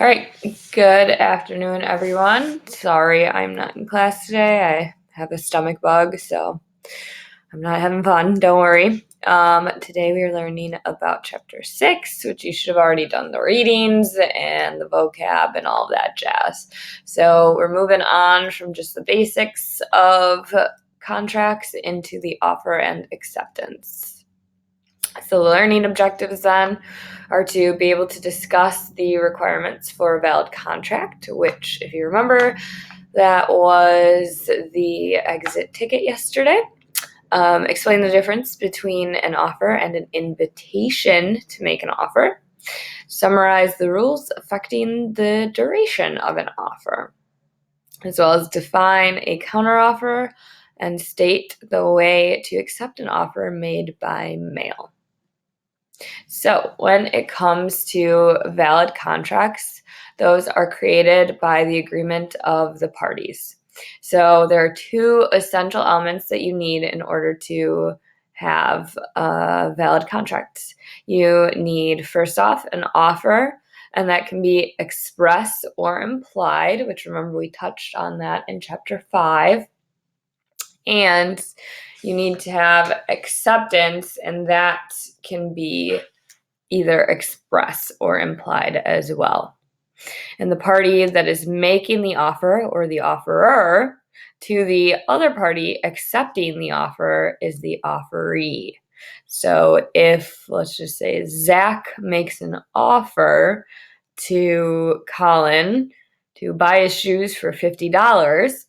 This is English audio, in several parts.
All right, good afternoon, everyone. Sorry I'm not in class today. I have a stomach bug, so I'm not having fun. Don't worry. Today we are learning about Chapter 6, which you should have already done the readings and the vocab and all of that jazz. So we're moving on from just the basics of contracts into the offer and acceptance. So the learning objectives then are to be able to discuss the requirements for a valid contract, which, if you remember, that was the exit ticket yesterday. Explain the difference between an offer and an invitation to make an offer. Summarize the rules affecting the duration of an offer, as well as define a counteroffer and state the way to accept an offer made by mail. So when it comes to valid contracts, those are created by the agreement of the parties. So there are two essential elements that you need in order to have valid contracts. You need, first off, an offer, and that can be express or implied, which, remember, we touched on that in Chapter 5. And you need to have acceptance, and that can be either express or implied as well. And the party that is making the offer, or the offerer, to the other party accepting the offer is the offeree. So if, let's just say, Zach makes an offer to Colin to buy his shoes for $50,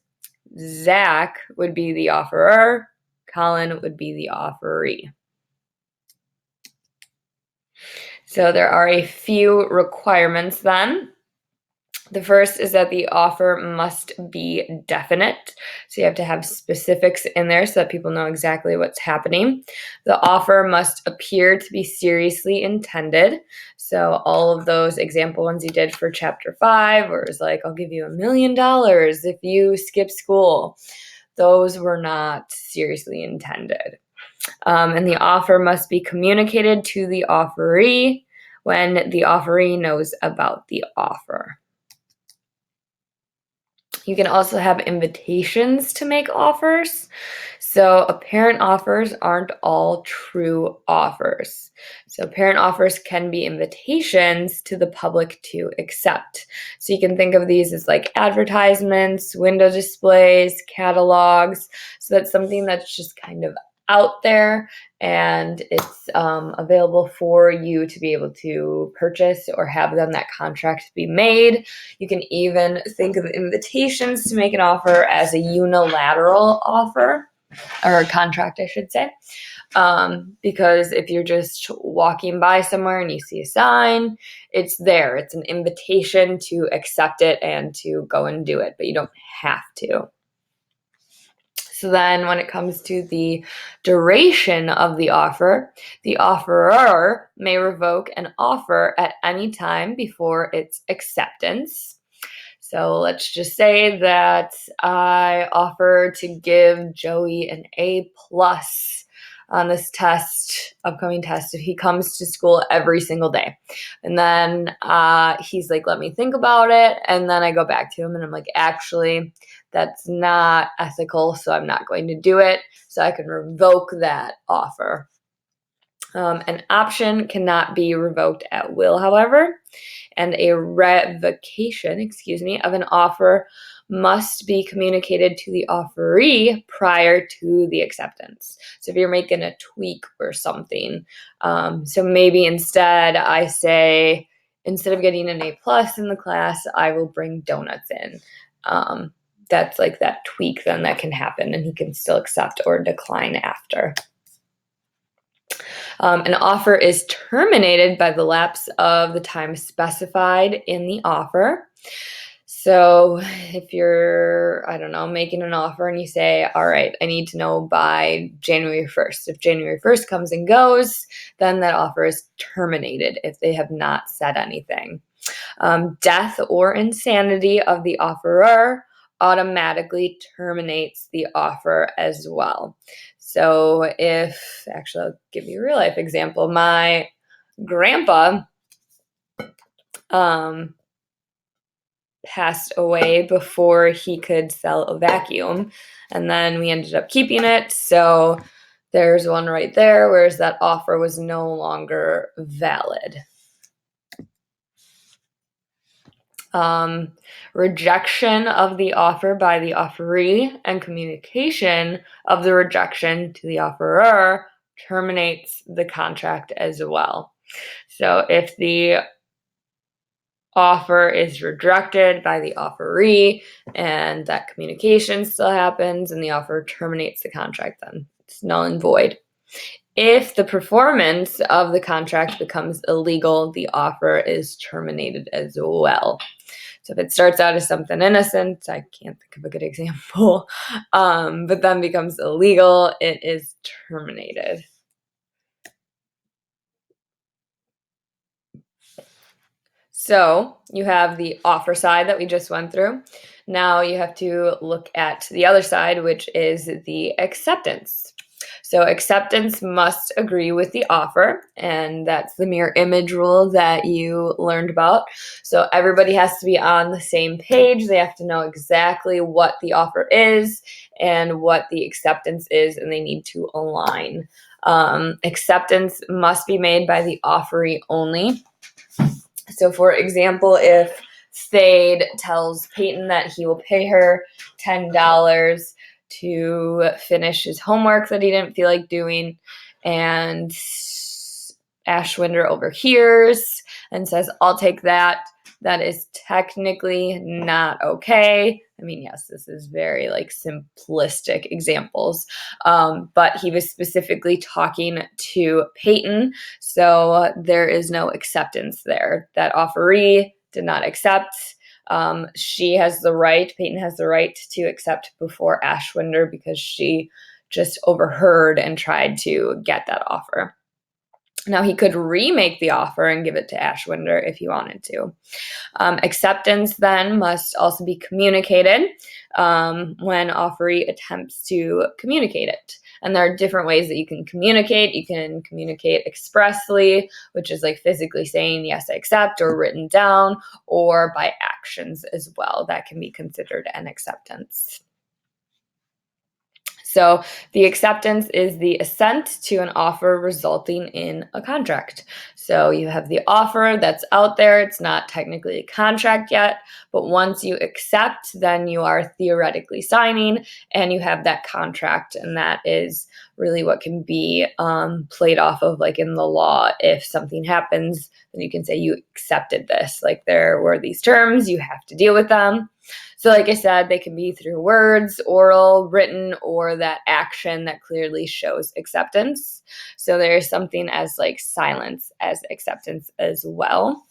Zach would be the offerer, Colin would be the offeree. So there are a few requirements then. The first is that the offer must be definite. So you have to have specifics in there so that people know exactly what's happening. The offer must appear to be seriously intended. So all of those example ones you did for Chapter 5, where it was like, I'll give you $1 million if you skip school, those were not seriously intended. And the offer must be communicated to the offeree when the offeree knows about the offer. You can also have invitations to make offers. So apparent offers aren't all true offers. So apparent offers can be invitations to the public to accept. So you can think of these as like advertisements, window displays, catalogs. So that's something that's just kind of out there, and it's available for you to be able to purchase or have them that contract be made. You can even think of invitations to make an offer as a unilateral offer, or a contract, I should say. Because if you're just walking by somewhere and you see a sign, it's there. It's an invitation to accept it and to go and do it, but you don't have to. So then when it comes to the duration of the offer, the offerer may revoke an offer at any time before its acceptance. So let's just say that I offer to give Joey an A+ on this test, upcoming test, if he comes to school every single day. And then he's like, let me think about it. And then I go back to him and I'm like, actually, that's not ethical, so I'm not going to do it. So I can revoke that offer. An option cannot be revoked at will, however, and a revocation, of an offer must be communicated to the offeree prior to the acceptance. So if you're making a tweak or something, so maybe instead I say, instead of getting an A+ in the class, I will bring donuts in. That's like that tweak then that can happen, and he can still accept or decline after. An offer is terminated by the lapse of the time specified in the offer. So if you're, making an offer and you say, all right, I need to know by January 1st. If January 1st comes and goes, then that offer is terminated if they have not said anything. Death or insanity of the offerer automatically terminates the offer as well. So I'll give you a real life example. My grandpa passed away before he could sell a vacuum, and then we ended up keeping it. So there's one right there, whereas that offer was no longer valid. Rejection of the offer by the offeree and communication of the rejection to the offerer terminates the contract as well. So if the offer is rejected by the offeree and that communication still happens and the offer terminates the contract, then it's null and void. If the performance of the contract becomes illegal, the offer is terminated as well. So if it starts out as something innocent, I can't think of a good example, but then becomes illegal, it is terminated. So you have the offer side that we just went through. Now you have to look at the other side, which is the acceptance. So acceptance must agree with the offer, and that's the mirror image rule that you learned about. So everybody has to be on the same page. They have to know exactly what the offer is and what the acceptance is, and they need to align. Acceptance must be made by the offeree only. So for example, if Thade tells Peyton that he will pay her $10 to finish his homework that he didn't feel like doing, and Ashwinder overhears and says, I'll take that, that is technically not okay. I mean, yes, this is very simplistic examples, but he was specifically talking to Peyton, so there is no acceptance there. That offeree did not accept. She has the right, Peyton has the right to accept before Ashwinder because she just overheard and tried to get that offer. Now, he could remake the offer and give it to Ashwinder if he wanted to. Acceptance then must also be communicated when offeree attempts to communicate it. And there are different ways that you can communicate. You can communicate expressly, which is physically saying, yes, I accept, or written down, or by actions as well. That can be considered an acceptance. So the acceptance is the assent to an offer resulting in a contract. So you have the offer that's out there. It's not technically a contract yet, but once you accept, then you are theoretically signing and you have that contract. And that is really what can be played off of in the law. If something happens, then you can say you accepted this. There were these terms, you have to deal with them. So like I said, they can be through words, oral, written, or that action that clearly shows acceptance. So there's something as silence as acceptance as well.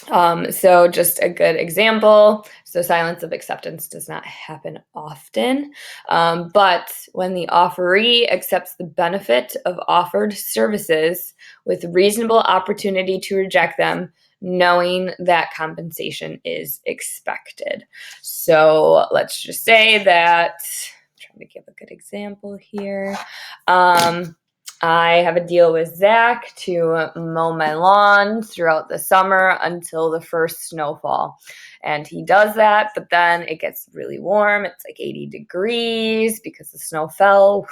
So just a good example. So silence of acceptance does not happen often, but when the offeree accepts the benefit of offered services with reasonable opportunity to reject them, knowing that compensation is expected. So let's just say that, I'm trying to give a good example here. I have a deal with Zach to mow my lawn throughout the summer until the first snowfall. And he does that, but then it gets really warm. It's 80 degrees because the snow fell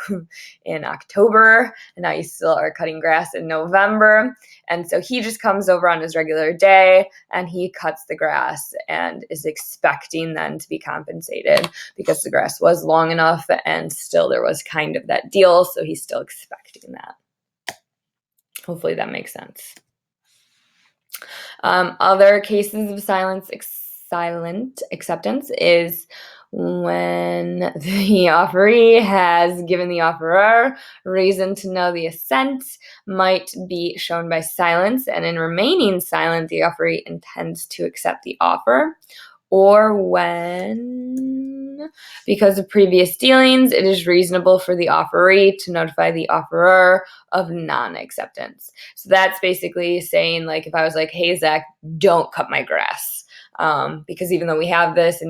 in October, and now you still are cutting grass in November. And so he just comes over on his regular day and he cuts the grass and is expecting then to be compensated because the grass was long enough and still there was kind of that deal. So he's still expecting that. Hopefully that makes sense. Other cases of silent acceptance is when the offeree has given the offerer reason to know the assent might be shown by silence, and in remaining silent, the offeree intends to accept the offer, or when, because of previous dealings, it is reasonable for the offeree to notify the offerer of non-acceptance. So that's basically saying, if I was hey, Zach, don't cut my grass, because even though we have this and you